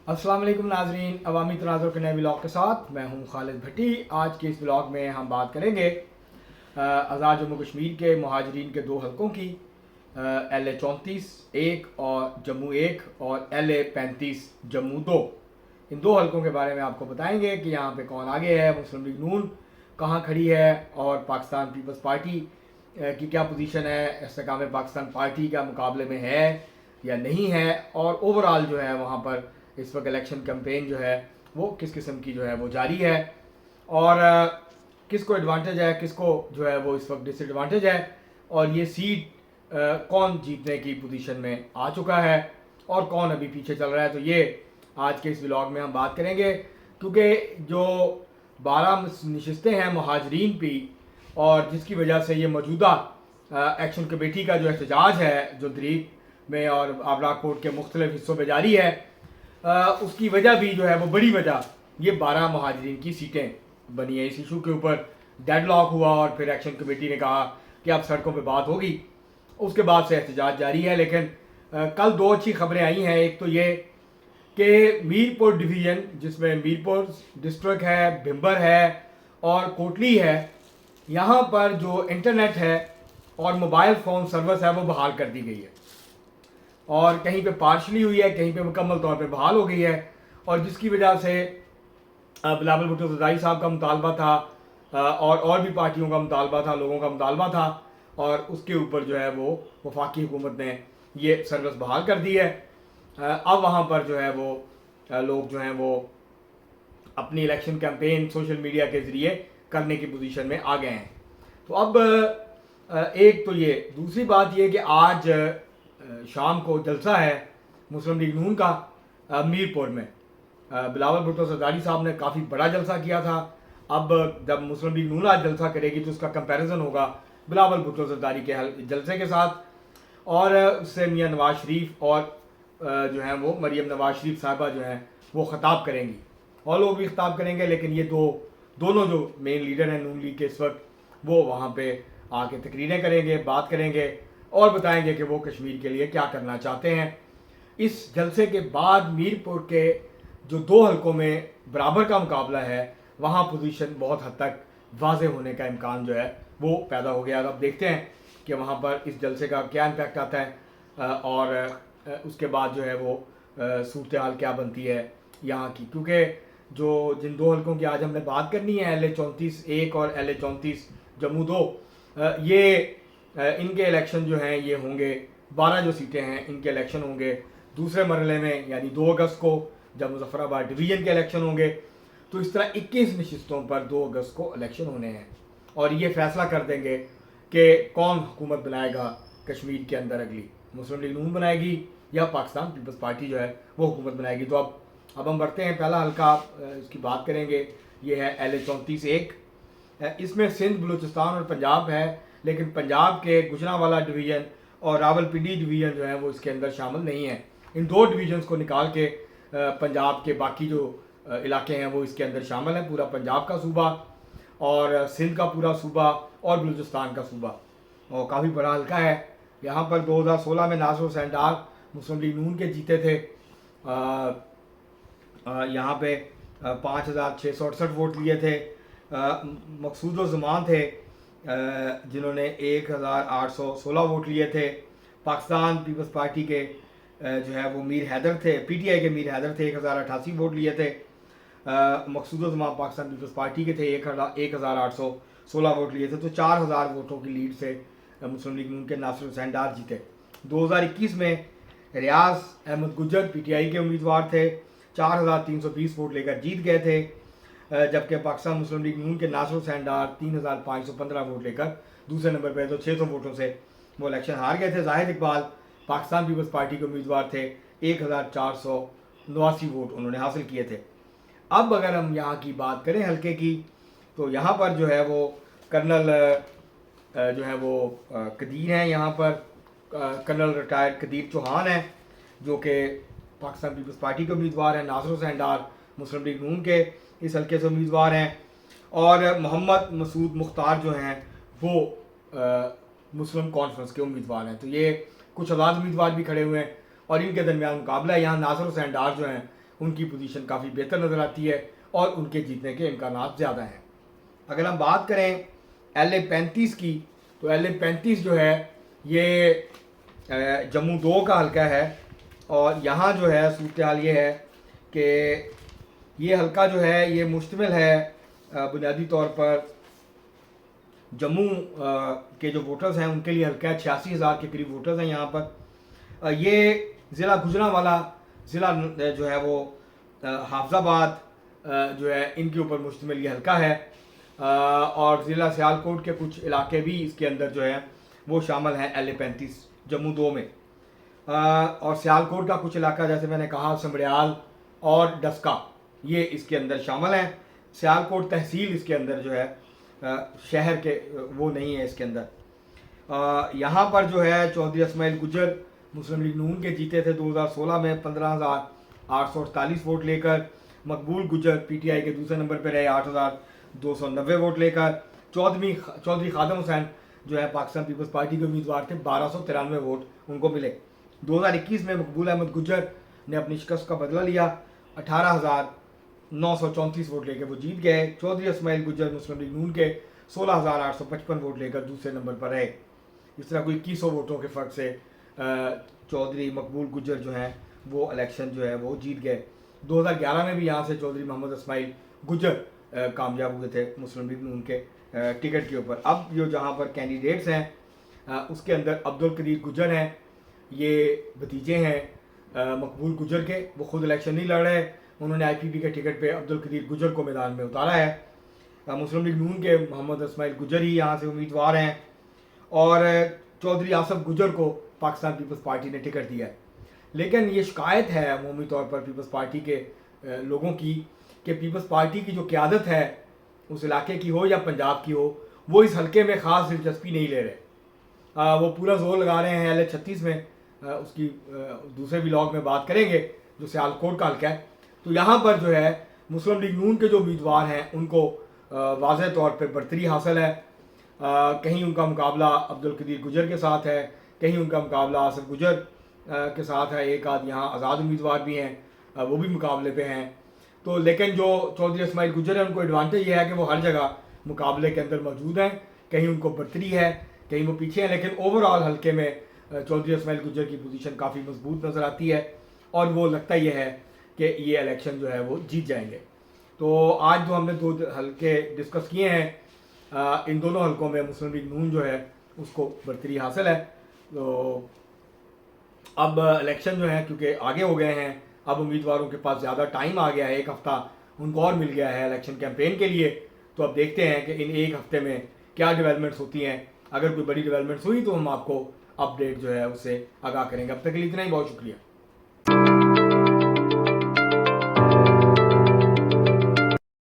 अस्सलाम वालेकुम नाजरीन, अवामी तनाज़ुर के नए ब्लॉग के साथ मैं हूं खालिद भट्टी। आज के इस ब्लॉग में हम बात करेंगे आज़ाद जम्मू कश्मीर के महाजरीन के दो हलकों की, LA 34 एक और जम्मू एक और LA 35 जम्मू दो। इन दो हलकों के बारे में आपको बताएंगे कि यहाँ पे कौन आगे है, मुस्लिम लीग नून कहाँ खड़ी है और पाकिस्तान पीपल्स पार्टी की क्या पोजीशन है, इस्तेकाम पाकिस्तान पार्टी का मुकाबले में है या नहीं है, और ओवरऑल जो है वहाँ पर इस वक्त इलेक्शन कैंपेन जो है वो किस किस्म की जो है वो जारी है, और किसको एडवांटेज है, किसको जो है वो इस वक्त डिसएडवांटेज है, और ये सीट कौन जीतने की पोजीशन में आ चुका है और कौन अभी पीछे चल रहा है। तो ये आज के इस व्लॉग में हम बात करेंगे, क्योंकि जो 12 नशिस्तें हैं महाजरीन पे और जिसकी वजह से ये मौजूदा एक्शन कमेटी का जो एहतजाज है जो दरीक में और आबरा कोर्ट के मुख्तलिफ हिस्सों में जारी है, उसकी वजह भी जो है वो बड़ी वजह ये 12 महाजरीन की सीटें बनी है। इस इशू के ऊपर डेडलॉक हुआ और फिर एक्शन कमेटी ने कहा कि अब सड़कों पे बात होगी। उसके बाद से एहतजाज जारी है, लेकिन कल दो अच्छी खबरें आई हैं। एक तो ये कि मीरपुर डिवीज़न, जिसमें मीरपुर डिस्ट्रिक्ट है, भिम्बर है और कोटली है, यहाँ पर जो इंटरनेट है और मोबाइल फ़ोन सर्विस है वो बहाल कर दी गई है, और कहीं पे पार्शली हुई है, कहीं पे मुकम्मल तौर पे बहाल हो गई है। और जिसकी वजह से बिलावल भुट्टो ज़रदारी साहब का मुतालबा था और भी पार्टियों का मुतालबा था, लोगों का मुतालबा था, और उसके ऊपर जो है वो वफाकी हुकूमत ने ये सर्विस बहाल कर दी है। अब वहाँ पर जो है वो लोग जो हैं वो अपनी इलेक्शन कैंपेन सोशल मीडिया के ज़रिए करने की पोजीशन में आ गए हैं। तो अब एक तो ये, दूसरी बात ये कि आज शाम को जलसा है मुस्लिम लीग नून का मीरपुर में। बिलावल भुट्टो ज़रदारी साहब ने काफ़ी बड़ा जलसा किया था। अब जब मुस्लिम लीग नून आज जलसा करेगी तो उसका कंपैरिजन होगा बिलावल भुट्टो ज़रदारी के जलसे के साथ, और उससे मियाँ नवाज शरीफ और जो हैं वो मरियम नवाज शरीफ साहबा जो हैं वो ख़ताब करेंगी और लोग भी ख़ताब करेंगे। लेकिन ये दोनों जो मेन लीडर हैं नून लीग के इस वक्त, वो वहाँ पे आके तकरीरें करेंगे, बात करेंगे और बताएंगे कि वो कश्मीर के लिए क्या करना चाहते हैं। इस जलसे के बाद मीरपुर के जो दो हलकों में बराबर का मुकाबला है, वहाँ पोजीशन बहुत हद तक वाज़े होने का इम्कान जो है वो पैदा हो गया। अब देखते हैं कि वहाँ पर इस जलसे का क्या इम्पैक्ट आता है और उसके बाद जो है वो सूरत हाल क्या बनती है यहाँ की, क्योंकि जिन दो हलकों की आज हमने बात करनी है, LA 34 एक और LA 34 जम्मू दो, ये इनके इलेक्शन जो हैं ये होंगे, 12 जो सीटें हैं इनके इलेक्शन होंगे दूसरे मरहले में, यानी 2 अगस्त को जब मुजफ्फराबाद डिवीज़न के इलेक्शन होंगे। तो इस तरह 21 नशिस्तों पर 2 अगस्त को इलेक्शन होने हैं, और ये फैसला कर देंगे कि कौन हुकूमत बनाएगा कश्मीर के अंदर अगली, मुस्लिम लीग नून बनाएगी या पाकिस्तान पीपल्स पार्टी जो है वो हुकूमत बनाएगी। तो अब हम बढ़ते हैं, पहला हल्का इसकी बात करेंगे, ये है LA 34 एक। इसमें सिंध, बलूचिस्तान और पंजाब है, लेकिन पंजाब के गुजरांवाला डिवीज़न और रावलपिंडी डिवीज़न जो है वो इसके अंदर शामिल नहीं है। इन दो डिवीज़न्स को निकाल के पंजाब के बाकी जो इलाके हैं वो इसके अंदर शामिल हैं, पूरा पंजाब का सूबा और सिंध का पूरा सूबा और बलूचिस्तान का सूबा, और काफ़ी बड़ा हल्का है। यहाँ पर 2016 में नासिर हुसैन डार मुस्लिम लीग नून के जीते थे। यहाँ पे 5,668 वोट लिए थे। मकसूद ज़मान थे जिन्होंने 1,816 वोट लिए थे। पाकिस्तान पीपल्स पार्टी के जो है वो मीर हैदर थे, PTI के मीर हैदर थे, 1,088 वोट लिए थे। मकसूद ज़मान पाकिस्तान पीपल्स पार्टी के थे, 1,816 वोट लिए थे। तो 4,000 वोटों की लीड से मुस्लिम लीग नून के नासिर हुसैन डार जीते। 2021 में रियाज अहमद गुज्जर PTI के उम्मीदवार थे, 4,320 वोट लेकर जीत गए थे, जबकि पाकिस्तान मुस्लिम लीग नून के नासिर हुसैन डार 3,515 वोट लेकर दूसरे नंबर पर, तो 600 वोटों से वो इलेक्शन हार गए थे। जाहिद इकबाल पाकिस्तान पीपल्स पार्टी के उम्मीदवार थे, 1,489 वोट उन्होंने हासिल किए थे। अब अगर हम यहाँ की बात करें हल्के की, तो यहाँ पर जो है वो कर्नल जो है वो कदीर हैं, यहाँ पर कर्नल रिटायर्ड कदीर चौहान हैं जो कि पाकिस्तान पीपल्स पार्टी के उम्मीदवार हैं। नासिर हुसैन डार मुस्लिम लीग नून के इस हल्के से उम्मीदवार हैं, और मोहम्मद मसूद मुख्तार जो हैं वो मुस्लिम कॉन्फ्रेंस के उम्मीदवार हैं। तो ये कुछ आज़ाद उम्मीदवार भी खड़े हुए हैं और इनके दरमियान मुकाबला है। यहाँ नासिर हुसैन डार जो हैं ان کی پوزیشن کافی بہتر نظر آتی ہے اور ان کے جیتنے کے امکانات زیادہ ہیں۔ اگر ہم بات کریں LA-35 کی تو LA-35 جو ہے یہ جموں 2 کا حلقہ ہے، اور یہاں جو ہے صورتحال یہ ہے کہ یہ حلقہ جو ہے یہ مشتمل ہے بنیادی طور پر جموں کے جو ووٹرز ہیں ان کے لیے حلقہ 86,000 کے قریب ووٹرز ہیں یہاں پر۔ یہ ضلع گجرانوالہ ضلع جو ہے وہ حافظ آباد جو ہے ان کے اوپر مشتمل یہ حلقہ ہے، اور ضلع سیالکوٹ کے کچھ علاقے بھی اس کے اندر جو ہے وہ شامل ہیں LA-35 جموں 2 میں، اور سیالکوٹ کا کچھ علاقہ جیسے میں نے کہا سمڑیال اور ڈسکا یہ اس کے اندر شامل ہیں۔ سیالکوٹ تحصیل اس کے اندر جو ہے شہر کے وہ نہیں ہے اس کے اندر۔ یہاں پر جو ہے چودھری اسماعیل گجر مسلم لیگ نون کے جیتے تھے 2016 میں 15,848 ووٹ لے کر۔ مقبول گجر PTI کے دوسرے نمبر پہ رہے 8,290 ووٹ لے کر۔ چودھری خادم حسین جو ہے پاکستان پیپلز پارٹی کے امیدوار تھے، 1,293 ووٹ ان کو ملے۔ 2021 میں مقبول احمد گجر نے اپنی شکست کا بدلہ لیا، 18,934 ووٹ لے کے وہ جیت گئے۔ چودھری اسماعیل گجر مسلم لیگ نون کے 16,855 ووٹ لے کر دوسرے نمبر پر رہے۔ اس طرح کوئی 2100 ووٹوں کے فرق سے چودھری مقبول گجر جو ہیں وہ الیکشن جو ہے وہ جیت گئے۔ 2011 میں بھی یہاں سے چودھری محمد اسماعیل گجر کامیاب ہوئے تھے مسلم لیگ نون کے ٹکٹ کے اوپر۔ اب جو جہاں پر کینڈیڈیٹس ہیں اس کے اندر عبدالقدیر گجر ہیں، یہ بھتیجے ہیں مقبول گجر کے، وہ خود الیکشن نہیں لڑ رہے، انہوں نے IPP کے ٹکٹ پہ عبدالقدیر گجر کو میدان میں اتارا ہے۔ مسلم لیگ نون کے محمد اسماعیل گجر ہی یہاں سے امیدوار ہیں، اور چودھری آصف گجر کو پاکستان پیپلز پارٹی نے ٹکٹ دیا ہے۔ لیکن یہ شکایت ہے عمومی طور پر پیپلز پارٹی کے لوگوں کی کہ پیپلز پارٹی کی جو قیادت ہے اس علاقے کی ہو یا پنجاب کی ہو، وہ اس حلقے میں خاص دلچسپی نہیں لے رہے۔ وہ پورا زور لگا رہے ہیں LA-36 میں، اس کی دوسرے ولاگ میں بات کریں گے جو سیالکوٹ کا حلقہ ہے۔ تو یہاں پر جو ہے مسلم لیگ نون کے جو امیدوار ہیں ان کو واضح طور پہ برتری حاصل ہے۔ کہیں ان کا مقابلہ عبدالقدیر گجر کے ساتھ ہے، کہیں ان کا مقابلہ آصف گجر کے ساتھ ہے، ایک آدھ یہاں آزاد امیدوار بھی ہیں وہ بھی مقابلے پہ ہیں۔ تو لیکن جو چودھری اسماعیل گجر ہے ان کو ایڈوانٹیج یہ ہے کہ وہ ہر جگہ مقابلے کے اندر موجود ہیں، کہیں ان کو برتری ہے کہیں وہ پیچھے ہیں، لیکن اوورآل حلقے میں چودھری اسماعیل گجر کی پوزیشن کافی مضبوط نظر آتی ہے، اور وہ لگتا یہ ہے کہ یہ الیکشن جو ہے وہ جیت جائیں گے۔ تو آج جو ہم نے 2 حلقے ڈسکس کیے ہیں، ان دونوں حلقوں میں مسلم لیگ نون جو ہے اس کو برتری حاصل ہے۔ تو اب الیکشن جو ہے کیونکہ آگے ہو گئے ہیں، اب امیدواروں کے پاس زیادہ ٹائم آ گیا ہے، 1 ہفتہ ان کو اور مل گیا ہے الیکشن کیمپین کے لیے۔ تو اب دیکھتے ہیں کہ ان 1 ہفتے میں کیا ڈیولپمنٹس ہوتی ہیں۔ اگر کوئی بڑی ڈیولپمنٹس ہوئی تو ہم آپ کو اپڈیٹ جو ہے اس سے آگاہ کریں گے۔ اب تک کے لیے اتنا ہی، بہت شکریہ۔